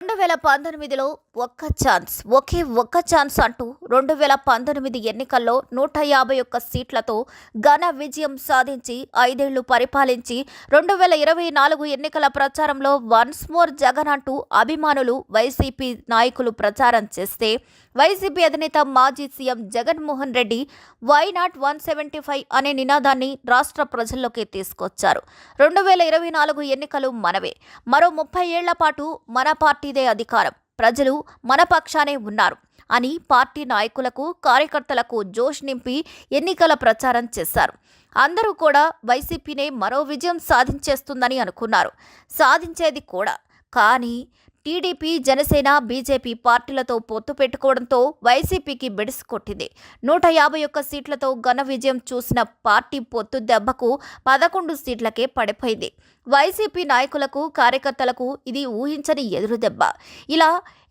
2019లో ఒకే ఒక్క ఛాన్స్ అంటూ 2019 ఎన్నికల్లో 151 సీట్లతో ఘన విజయం సాధించి 5 ఏళ్లు పరిపాలించి 2024 ఎన్నికల ప్రచారంలో వన్స్ మోర్ జగన్ అంటూ అభిమానులు వైసీపీ నాయకులు ప్రచారం చేస్తే వైసీపీ అధినేత మాజీ CM Jaganmohan Reddy why not 175 అనే నినాదాన్ని రాష్ట్ర ప్రజల్లోకి తీసుకొచ్చారు. 2024 ఎన్నికలు మనవే, మరో 30 ఏళ్ల పాటు మన పార్టీదే అధికారం, ప్రజలు మన పక్షానే ఉన్నారు అని పార్టీ నాయకులకు కార్యకర్తలకు జోష్ నింపి ఎన్నికల ప్రచారం చేశారు. అందరూ కూడా వైసీపీనే మరో విజయం సాధించేస్తుందని అనుకున్నారు, సాధించేది కూడా. కానీ టీడీపీ, జనసేన, బీజేపీ పార్టీలతో పొత్తు పెట్టుకోవడంతో వైసీపీకి బెడిసి కొట్టింది. 151 సీట్లతో ఘన విజయం చూసిన పార్టీ పొత్తు దెబ్బకు 11 సీట్లకే పడిపోయింది. వైసీపీ నాయకులకు, కార్యకర్తలకు ఇది ఊహించని ఎదురు దెబ్బ. ఇలా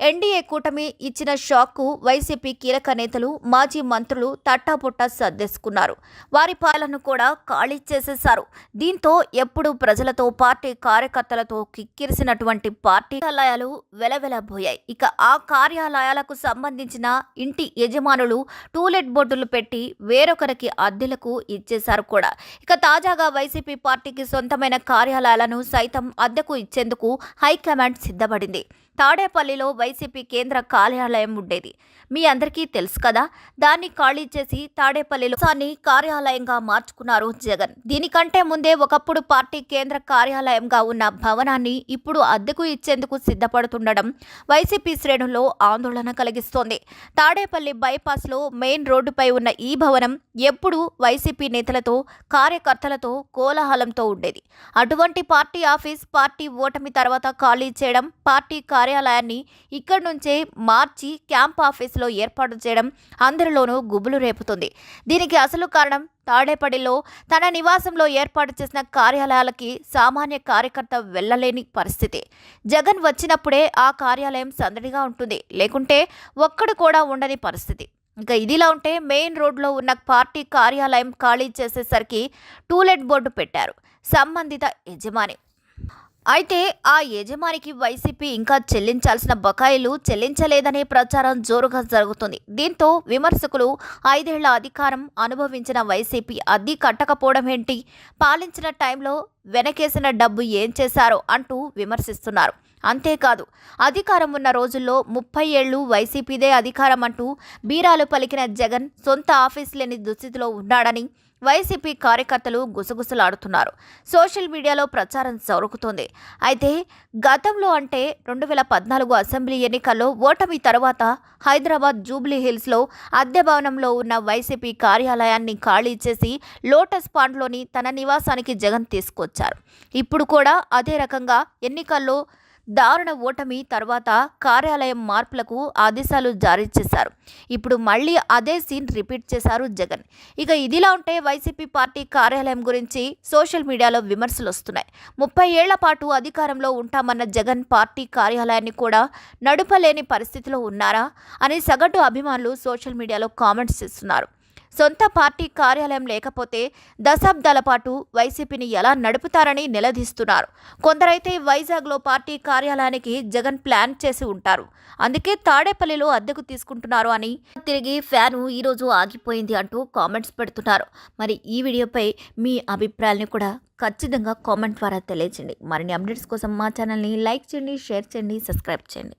ఎన్డీఏ కూటమి ఇచ్చిన షాక్కు వైసీపీ కీలక నేతలు, మాజీ మంత్రులు తట్టాపుట్టా సర్దేసుకున్నారు. వారి పాలనను కూడా ఖాళీ చేసేశారు. దీంతో ఎప్పుడు ప్రజలతో, పార్టీ కార్యకర్తలతో కిక్కిరిసినటువంటి పార్టీ కార్యాలయాలు వెలవెలబోయాయి. ఇక ఆ కార్యాలయాలకు సంబంధించిన ఇంటి యజమానులు టూలెట్ బోర్డులు పెట్టి వేరొకరికి అద్దెలకు ఇచ్చేశారు కూడా. ఇక తాజాగా వైసీపీ పార్టీకి సొంతమైన కార్యాలయాలను సైతం అద్దెకు ఇచ్చేందుకు హైకమాండ్ సిద్ధపడింది. తాడేపల్లిలో వైసీపీ కేంద్ర కార్యాలయం ఉండేది, మీ అందరికీ తెలుసు కదా. దాన్ని ఖాళీ చేసి తాడేపల్లిలో కార్యాలయంగా మార్చుకున్నారు జగన్. దీనికంటే ముందే ఒకప్పుడు పార్టీ కేంద్ర కార్యాలయంగా ఉన్న భవనాన్ని ఇప్పుడు అద్దెకు ఇచ్చేందుకు సిద్ధపడుతుండడం వైసీపీ శ్రేణుల్లో ఆందోళన కలిగిస్తోంది. తాడేపల్లి బైపాస్లో మెయిన్ రోడ్డుపై ఉన్న ఈ భవనం ఎప్పుడూ వైసీపీ నేతలతో, కార్యకర్తలతో కోలాహలంతో ఉండేది. అటువంటి పార్టీ ఆఫీస్ పార్టీ ఓటమి తర్వాత ఖాళీ చేయడం, పార్టీ కార్యాలయాన్ని ఇక్కడి నుంచే మార్చి క్యాంప్ ఆఫీసులో ఏర్పాటు చేయడం అందరిలోనూ గుబులు రేపుతుంది. దీనికి అసలు కారణం తాడేపల్లిలో తన నివాసంలో ఏర్పాటు చేసిన కార్యాలయాలకి సామాన్య కార్యకర్త వెళ్లలేని పరిస్థితి. జగన్ వచ్చినప్పుడే ఆ కార్యాలయం సందడిగా ఉంటుంది, లేకుంటే ఒక్కడు కూడా ఉండని పరిస్థితి. ఇంకా ఇదిలా ఉంటే మెయిన్ రోడ్లో ఉన్న పార్టీ కార్యాలయం ఖాళీ చేసేసరికి టూలెట్ బోర్డు పెట్టారు సంబంధిత యజమాని. అయితే ఆ యజమానికి వైసీపీ ఇంకా చెల్లించాల్సిన బకాయిలు చెల్లించలేదనే ప్రచారం జోరుగా జరుగుతుంది. దీంతో విమర్శకులు 5 ఏళ్ల అధికారం అనుభవించిన వైసీపీ అద్దె కట్టకపోవడం ఏంటి, పాలించిన టైంలో వెనకేసిన డబ్బు ఏం చేశారో అంటూ విమర్శిస్తున్నారు. అంతేకాదు, అధికారం ఉన్న రోజుల్లో 30 ఏళ్లు వైసీపీదే అధికారం అంటూ బీరాలు పలికిన జగన్ సొంత ఆఫీస్ లేని దుస్థితిలో ఉన్నాడని వైసీపీ కార్యకర్తలు గుసగుసలాడుతున్నారు. సోషల్ మీడియాలో ప్రచారం జరుగుతోంది. అయితే గతంలో అంటే 2014 అసెంబ్లీ ఎన్నికల్లో ఓటమి తర్వాత హైదరాబాద్ జూబ్లీ హిల్స్లో అద్దె భవనంలో ఉన్న వైసీపీ కార్యాలయాన్ని ఖాళీ చేసి లోటస్ పాండ్లోని తన నివాసానికి జగన్ తీసుకొచ్చారు. ఇప్పుడు కూడా అదే రకంగా ఎన్నికల్లో దారుణ ఓటమి తర్వాత కార్యాలయం మార్పులకు ఆదేశాలు జారీ చేశారు. ఇప్పుడు మళ్ళీ అదే సీన్ రిపీట్ చేశారు జగన్. ఇక ఇదిలా ఉంటే వైసీపీ పార్టీ కార్యాలయం గురించి సోషల్ మీడియాలో విమర్శలు వస్తున్నాయి. 30 ఏళ్ల పాటు అధికారంలో ఉంటామన్న జగన్ పార్టీ కార్యాలయాన్ని కూడా నడుపలేని పరిస్థితిలో ఉన్నారా అని సగటు అభిమానులు సోషల్ మీడియాలో కామెంట్స్ చేస్తున్నారు. సొంత పార్టీ కార్యాలయం లేకపోతే దశాబ్దాల పాటు వైసీపీని ఎలా నడుపుతారని నిలదీస్తున్నారు. కొందరైతే వైజాగ్లో పార్టీ కార్యాలయానికి జగన్ ప్లాన్ చేసి ఉంటారు, అందుకే తాడేపల్లిలో అద్దెకు తీసుకుంటున్నారు అని. తిరిగి ఫ్యాను ఈరోజు ఆగిపోయింది అంటూ కామెంట్స్ పెడుతున్నారు. మరి ఈ వీడియోపై మీ అభిప్రాయాలను కూడా ఖచ్చితంగా కామెంట్ ద్వారా తెలియజేయండి. మరిన్ని అప్డేట్స్ కోసం మా ఛానల్ని లైక్ చేయండి, షేర్ చేయండి, సబ్స్క్రైబ్ చేయండి.